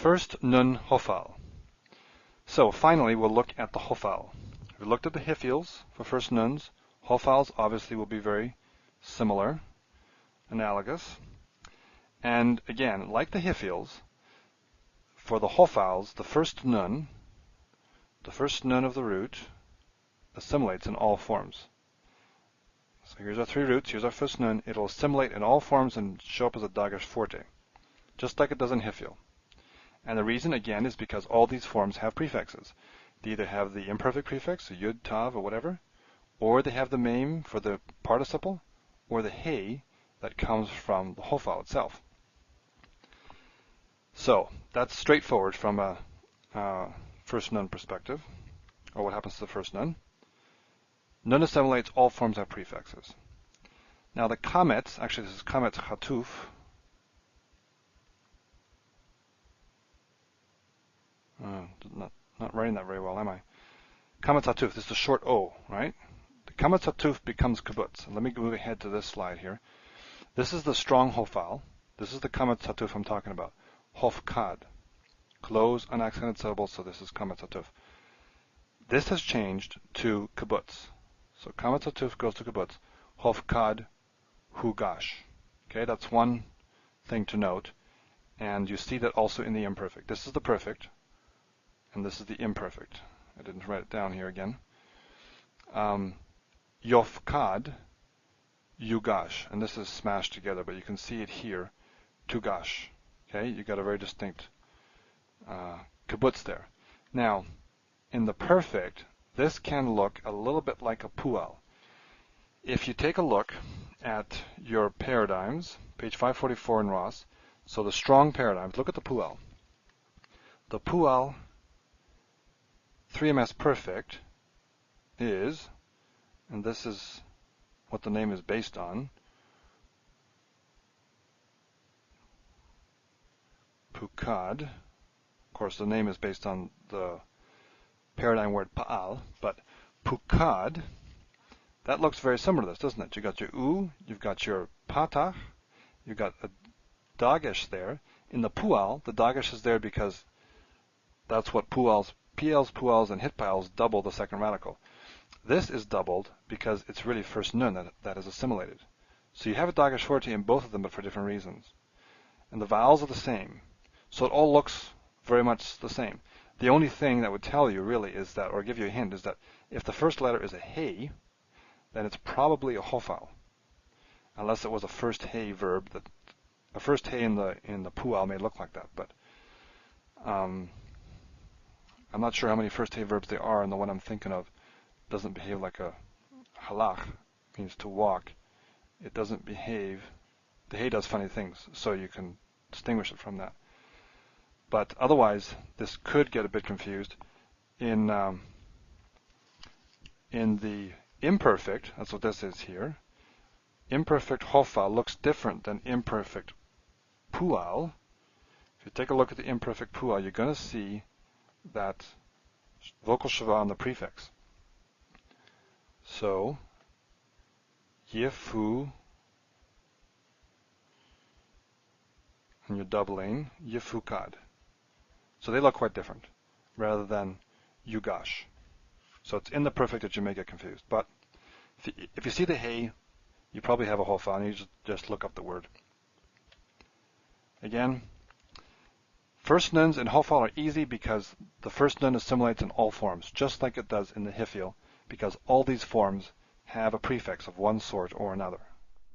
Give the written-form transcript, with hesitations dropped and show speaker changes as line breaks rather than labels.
First Nun Hophal. So finally we'll look at the Hophal. We looked at the Hifils for first nuns. Hophals obviously will be very similar, analogous. And again, like the Hifils, for the Hophals, the first nun of the root, assimilates in all forms. So here's our three roots, here's our first nun. It'll assimilate in all forms and show up as a dagesh forte, just like it does in Hifil. And the reason, again, is because all these forms have prefixes. They either have the imperfect prefix, the yud, tav, or whatever, or they have the mem for the participle, or the hey that comes from the Hophal itself. So that's straightforward from a first nun perspective, or what happens to the first nun. Nun assimilates, all forms have prefixes. Now the kametz, actually this is kametz chatuf. Not writing that very well, am I? Kametz hatuf, this is a short O, right? The kametz hatuf becomes kibbutz. Let me move ahead to this slide here. This is the strong Hophal. This is the kametz hatuf I'm talking about. Hofkad. Close, unaccented syllables, so this is kametz hatuf. This has changed to kibbutz. So kametz hatuf goes to kibbutz. Hofkad hugash. Okay, that's one thing to note. And you see that also in the imperfect. This is the perfect, and this is the imperfect. I didn't write it down here again. Yofkad yugash, and this is smashed together, but you can see it here, tugash. Okay, you got a very distinct kibbutz there. Now, in the perfect, this can look a little bit like a pu'al. If you take a look at your paradigms, page 544 in Ross, so the strong paradigms, look at the pu'al. The pu'al 3ms perfect is, and this is what the name is based on, pukad. Of course, the name is based on the paradigm word pa'al, but pukad, that looks very similar to this, doesn't it? You've got your u, you've got your patach, you've got a dagesh there. In the pu'al, the dagesh is there because that's what pu'als, PLs, pu'als, and hitpa'als double the second radical. This is doubled because it's really first nun that is assimilated. So you have a dagesh forte in both of them, but for different reasons. And the vowels are the same. So it all looks very much the same. The only thing that would tell you really is that, or give you a hint, is that if the first letter is a hey, then it's probably a Hophal. Unless it was a first hey verb, that a first hey in the pu'al may look like that, but I'm not sure how many first hey verbs there are, and the one I'm thinking of doesn't behave like a halach, means to walk. It doesn't behave, the hey does funny things, so you can distinguish it from that. But otherwise, this could get a bit confused. In the imperfect, that's what this is here, imperfect Hophal looks different than imperfect pu'al. If you take a look at the imperfect pu'al, you're going to see that vocal shava on the prefix. So, yefu, and you're doubling, yefukad. So they look quite different, rather than yugash. So it's in the perfect that you may get confused. But if you see the hey, you probably have a Hophal, and you just look up the word. Again, first nuns in Hophal are easy because the first nun assimilates in all forms, just like it does in the Hifil, because all these forms have a prefix of one sort or another.